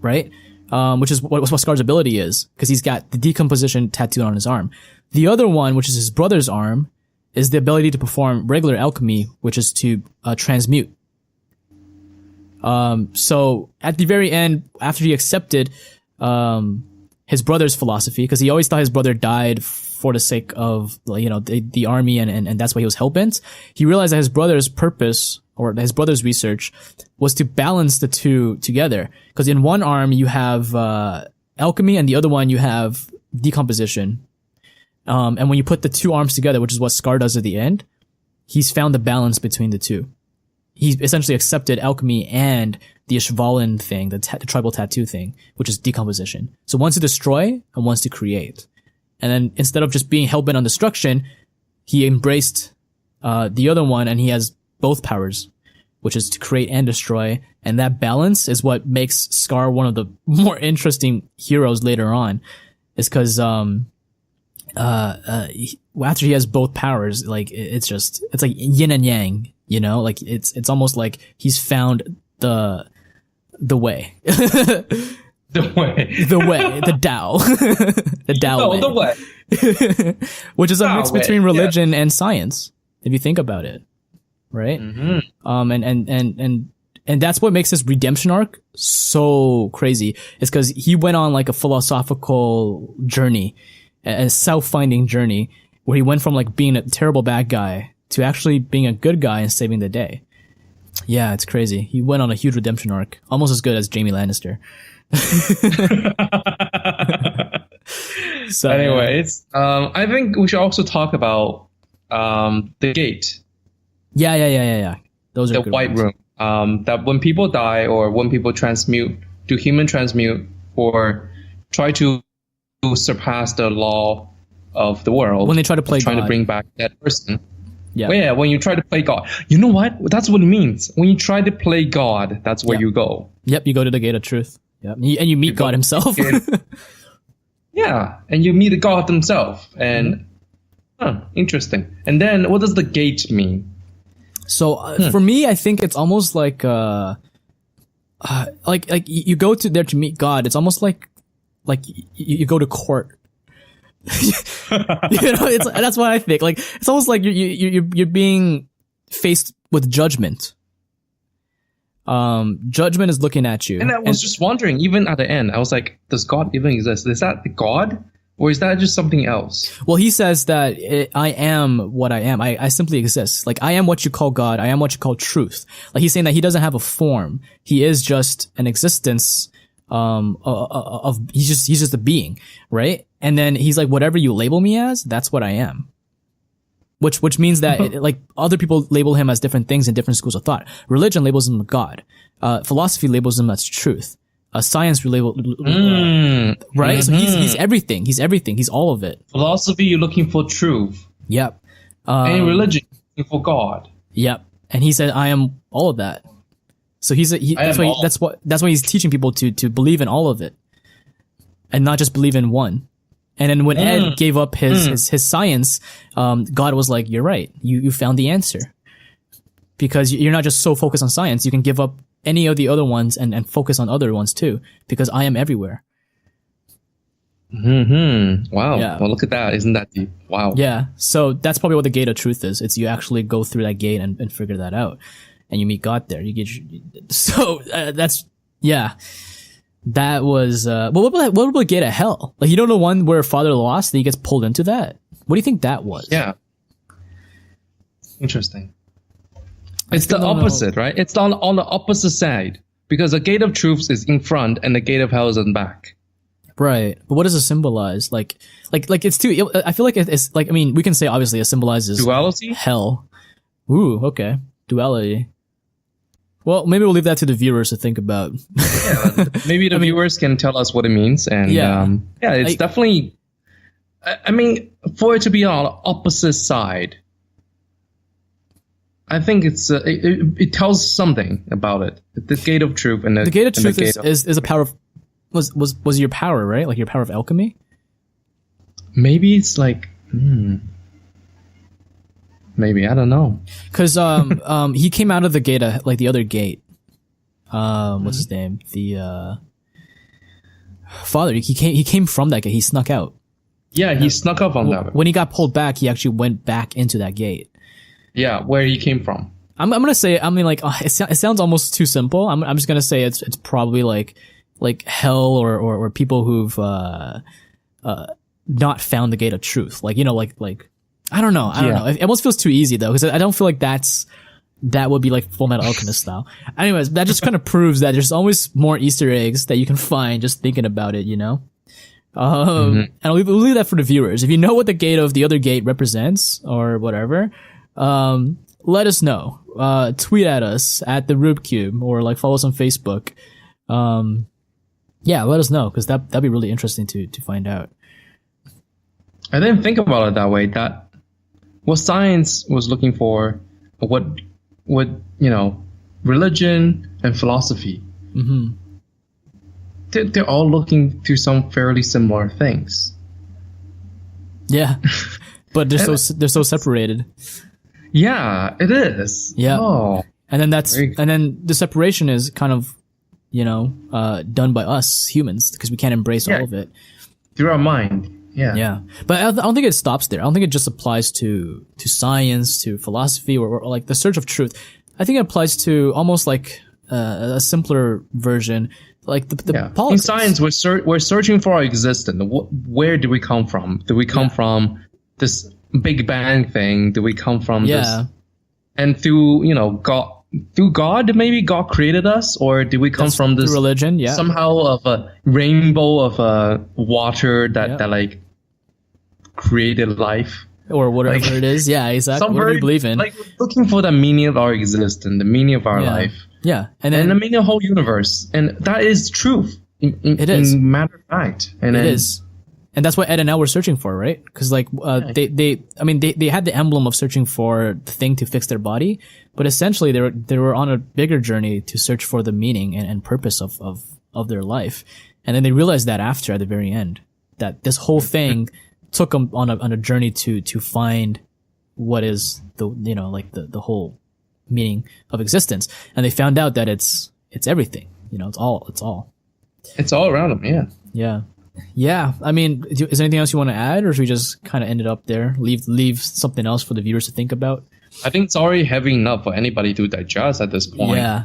Right? Which is what Scar's ability is, because he's got the decomposition tattooed on his arm. The other one, which is his brother's arm, is the ability to perform regular alchemy, which is to transmute. So at the very end, after he accepted his brother's philosophy, because he always thought his brother died for the sake of the army and that's why he was hell-bent, he realized that his brother's purpose or his brother's research was to balance the two together. Because in one arm you have alchemy, and the other one you have decomposition. And when you put the two arms together, which is what Scar does at the end, he's found the balance between the two. He essentially accepted alchemy and the Ishvalan thing, the tribal tattoo thing, which is decomposition. So one's to destroy and one's to create. And then instead of just being hell-bent on destruction, he embraced the other one, and he has both powers, which is to create and destroy. And that balance is what makes Scar one of the more interesting heroes later on, is because after he has both powers, like it's like yin and yang, like it's almost like he's found the way. The Tao. The Tao way. The way. Which is a mix between religion and science, if you think about it. Right? Mm-hmm. And that's what makes his redemption arc so crazy, is because he went on like a philosophical journey, a self-finding journey, where he went from like being a terrible bad guy to actually being a good guy and saving the day. Yeah, it's crazy. He went on a huge redemption arc, almost as good as Jaime Lannister. So anyways, I think we should also talk about the gate. Yeah. Those are the white room. That when people die or when people transmute, do human transmute or try to surpass the law of the world. When they try to play God. Trying to bring back that person. Yeah. Well, yeah, when you try to play God. You know what? That's what it means. When you try to play God, that's where you go. Yep, you go to the gate of truth. Yep, and you meet God himself. Yeah, and you meet God himself, and interesting. And then, what does the gate mean? So for me, I think it's almost like you go to there to meet God. It's almost like you go to court. That's what I think. Like it's almost like you're being faced with judgment. Judgment is looking at you. And I was just wondering, even at the end, I was like, does God even exist? Is that the God? Or is that just something else? Well, he says that I am what I am. I simply exist. Like, I am what you call God. I am what you call truth. Like, he's saying that he doesn't have a form. He is just an existence, he's just a being, right? And then he's like, whatever you label me as, that's what I am. Which means that, like, other people label him as different things in different schools of thought. Religion labels him as God. Philosophy labels him as truth. Science right? So he's everything. He's everything. He's all of it. Philosophy, you're looking for truth. Yep. And religion, you're looking for God. Yep. And he said, I am all of that. So that's why he's teaching people to believe in all of it, and not just believe in one. And then when Ed gave up his science, God was like, you're right. You found the answer, because you're not just so focused on science. You can give up any of the other ones and focus on other ones too, because I am everywhere. Wow. Yeah. Well, look at that. Isn't that deep? Wow. Yeah. So that's probably what the gate of truth is. It's you actually go through that gate and figure that out, and you meet God there. That was, what about the gate of hell? Like, you know, the one where Father lost, that he gets pulled into that? What do you think that was? Yeah. Interesting. It's the opposite, right? It's on the opposite side, because the gate of truth is in front and the gate of hell is in back. Right. But what does it symbolize? Like it's too, I feel like it's like, I mean, we can say obviously it symbolizes duality? Hell. Ooh, okay. Duality. Well, maybe we'll leave that to the viewers to think about. Yeah, maybe the viewers can tell us what it means. And it's definitely, I mean, for it to be on the opposite side, I think it tells something about it. The gate of truth and the gate of truth is a power of, was your power, right? Like your power of alchemy? Maybe it's like, maybe, I don't know. Cause, he came out of the gate, like the other gate. What's his name? The, Father, he came from that gate. He snuck out. Yeah, he snuck up on that. When he got pulled back, he actually went back into that gate. Yeah, where he came from. I'm gonna say, I mean, like, it sounds almost too simple. I'm just gonna say it's probably like hell or people who've, not found the gate of truth. Like, you know, like, I don't know. It almost feels too easy though, because I don't feel like that would be like Fullmetal Alchemist style. Anyways, that just kind of proves that there's always more Easter eggs that you can find just thinking about it, you know? And we'll leave that for the viewers. If you know what the gate of the other gate represents or whatever, let us know. Tweet at us at the Rubik Cube, or like follow us on Facebook. Yeah, let us know, because that'd be really interesting to find out. I didn't think about it that way. That what science was looking for, what you know, religion and philosophy. They're all looking to some fairly similar things. Yeah, but they're so separated. Yeah, it is. Yeah. Oh. And then the separation is kind of, you know, done by us humans, because we can't embrace all of it through our mind. Yeah. Yeah. But I don't think it stops there. I don't think it just applies to science, to philosophy, or like the search of truth. I think it applies to almost like a simpler version, like the politics. In science, we're searching for our existence. Where do we come from? Do we come from this Big Bang thing? Do we come from this? And through, you know, God, through God, maybe God created us, or do we come from this religion? Yeah. Somehow of a rainbow of water that like created life, or whatever it is. Yeah, exactly. What do we believe in? Like, looking for the meaning of our existence, the meaning of our life. Yeah, and the meaning of the whole universe, and that is truth. It is, in matter of fact, and it is. And that's what Ed and I were searching for, right? Because like they had the emblem of searching for the thing to fix their body, but essentially they were on a bigger journey to search for the meaning and purpose of their life. And then they realized that after, at the very end, that this whole thing took them on a journey to find what is the whole meaning of existence. And they found out that it's everything. It's all around them. Yeah. Yeah. Yeah. I mean, is there anything else you want to add, or should we just kind of end it up there? Leave something else for the viewers to think about? I think it's already heavy enough for anybody to digest at this point. Yeah.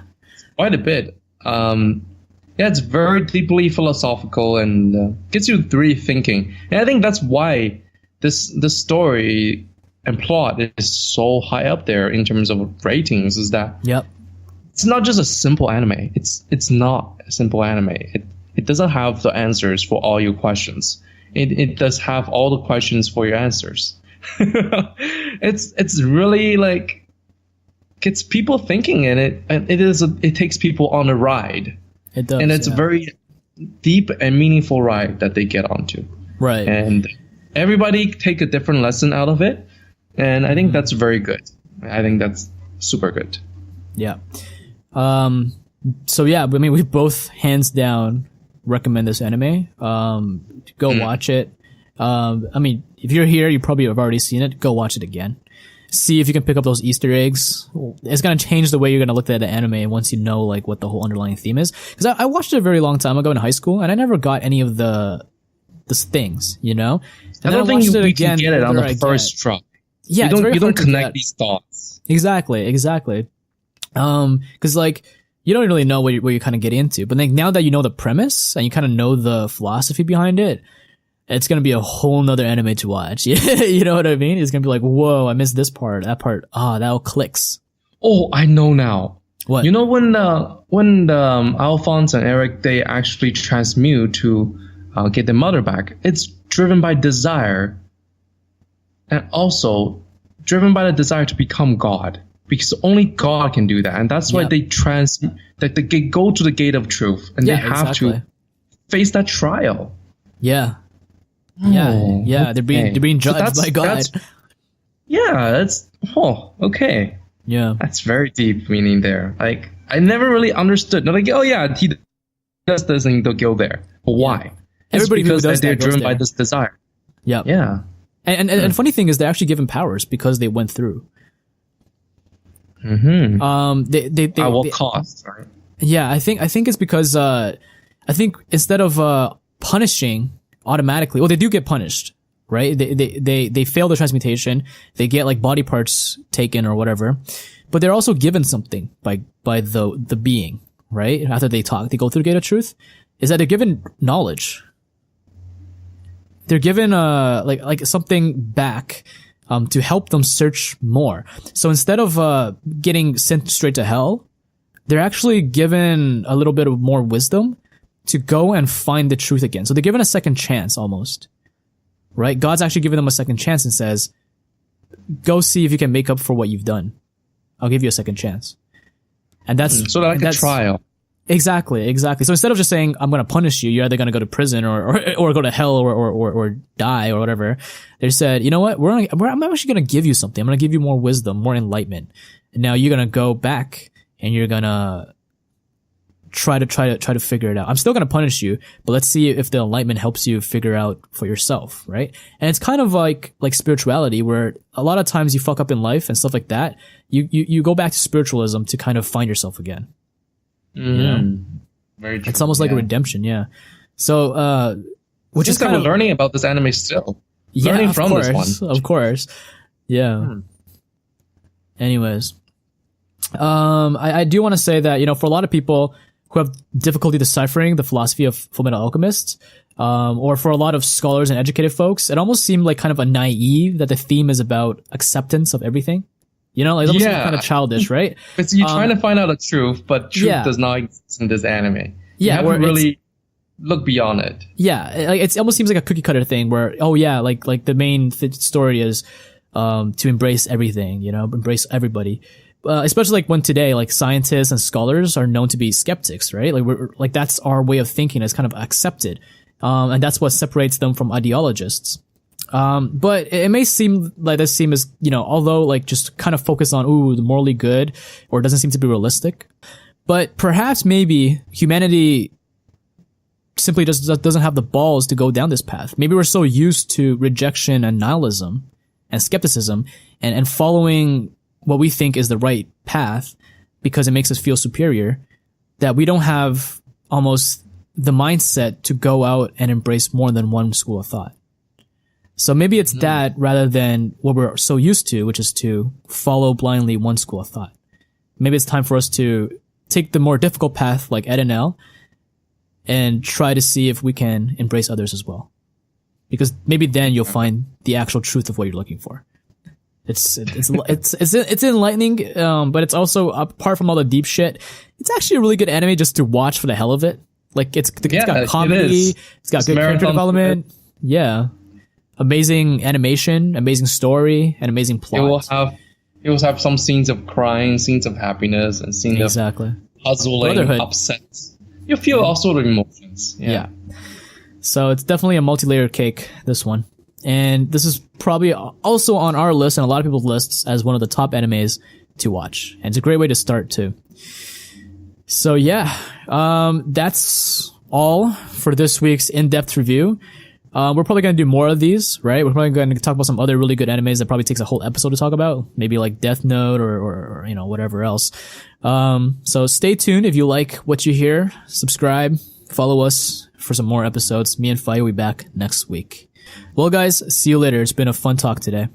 Quite a bit. Yeah, it's very deeply philosophical and gets you rethinking. And I think that's why this story and plot is so high up there in terms of ratings. Is that it's not just a simple anime. It's not a simple anime. It doesn't have the answers for all your questions. It does have all the questions for your answers. It's really like gets people thinking, and it takes people on a ride. It does, and it's a very deep and meaningful ride that they get onto. Right. And everybody take a different lesson out of it, and I think that's very good. I think that's super good. Yeah. So yeah, I mean, we both hands down recommend this anime. Go watch it. I mean, if you're here, you probably have already seen it. Go watch it again. See if you can pick up those Easter eggs. It's going to change the way you're going to look at the anime once you know like what the whole underlying theme is. Because I watched it a very long time ago in high school, and I never got any of the things, And I don't think you can get it on the first try. Yeah, you don't connect these thoughts. Exactly. Because like you don't really know what you kind of get into, but then now that you know the premise and you kind of know the philosophy behind it, it's going to be a whole nother anime to watch. You know what I mean? It's going to be like, whoa, I missed this part, that part. That all clicks. Oh, I know now. What? You know when Alphonse and Eric, they actually transmute to get their mother back. It's driven by desire, and also driven by the desire to become God, because only God can do that. And that's why they go to the gate of truth, and they have to face that trial. Yeah. Yeah. They're being judged by God. That's okay. Yeah. That's very deep meaning there. Like, I never really understood. Like, oh yeah, he does this and they'll go there. But why? Everybody it's because who does they're that goes driven there. by this desire. Yeah. Yeah. And funny thing is, they're actually given powers because they went through. They at what cost, right? Yeah, I think it's because I think instead of punishing automatically, well, they do get punished, right? They fail the transmutation, they get like body parts taken or whatever, but they're also given something by the being, right? After they go through the gate of truth, is that they're given knowledge. They're given like something back to help them search more. So instead of getting sent straight to hell, they're actually given a little bit of more wisdom to go and find the truth again. So they're given a second chance almost, right? God's actually giving them a second chance and says, go see if you can make up for what you've done. I'll give you a second chance. And that's so like a trial. Exactly. So instead of just saying, I'm going to punish you, you're either going to go to prison or go to hell or die or whatever. They said, you know what? I'm actually going to give you something. I'm going to give you more wisdom, more enlightenment. And now you're going to go back and you're going to try to figure it out. I'm still going to punish you, but let's see if the enlightenment helps you figure out for yourself, right? And it's kind of like spirituality, where a lot of times you fuck up in life and stuff like that. You go back to spiritualism to kind of find yourself again. You know? Very true. It's almost like a redemption, yeah. So, which is kind of learning about this anime still. Yeah, learning from this one. Of course. Yeah. Anyways, I do want to say that, for a lot of people who have difficulty deciphering the philosophy of Fullmetal Alchemist, or for a lot of scholars and educated folks, it almost seemed like kind of a naive that the theme is about acceptance of everything. Like it's almost kind of childish, right? It's you're trying to find out the truth, but truth does not exist in this anime. You have to really look beyond it. Yeah, it almost seems like a cookie cutter thing where, like the main story is to embrace everything, embrace everybody. Especially like when today, like scientists and scholars are known to be skeptics, right? Like that's our way of thinking is kind of accepted. And that's what separates them from ideologists. But it may seem like this seem as, although like just kind of focus on, the morally good, or it doesn't seem to be realistic. But perhaps maybe humanity simply just doesn't have the balls to go down this path. Maybe we're so used to rejection and nihilism and skepticism and following what we think is the right path because it makes us feel superior, that we don't have almost the mindset to go out and embrace more than one school of thought. So maybe it's that rather than what we're so used to, which is to follow blindly one school of thought. Maybe it's time for us to take the more difficult path like Ed and Elle and try to see if we can embrace others as well. Because maybe then you'll find the actual truth of what you're looking for. It's enlightening, but it's also, apart from all the deep shit, it's actually a really good anime just to watch for the hell of it. Like it's got comedy, it's got good character development. Yeah. Amazing animation, amazing story, and amazing plot. It will have some scenes of crying, scenes of happiness, and scenes of puzzling, Brotherhood. upsets. You feel all sort of emotions. Yeah. So it's definitely a multi-layered cake, this one. And this is probably also on our list and a lot of people's lists as one of the top animes to watch. And it's a great way to start too. So yeah, that's all for this week's in-depth review. We're probably going to do more of these, right? We're probably going to talk about some other really good animes that probably takes a whole episode to talk about. Maybe like Death Note or whatever else. So stay tuned if you like what you hear. Subscribe, follow us for some more episodes. Me and Faye will be back next week. Well, guys, see you later. It's been a fun talk today.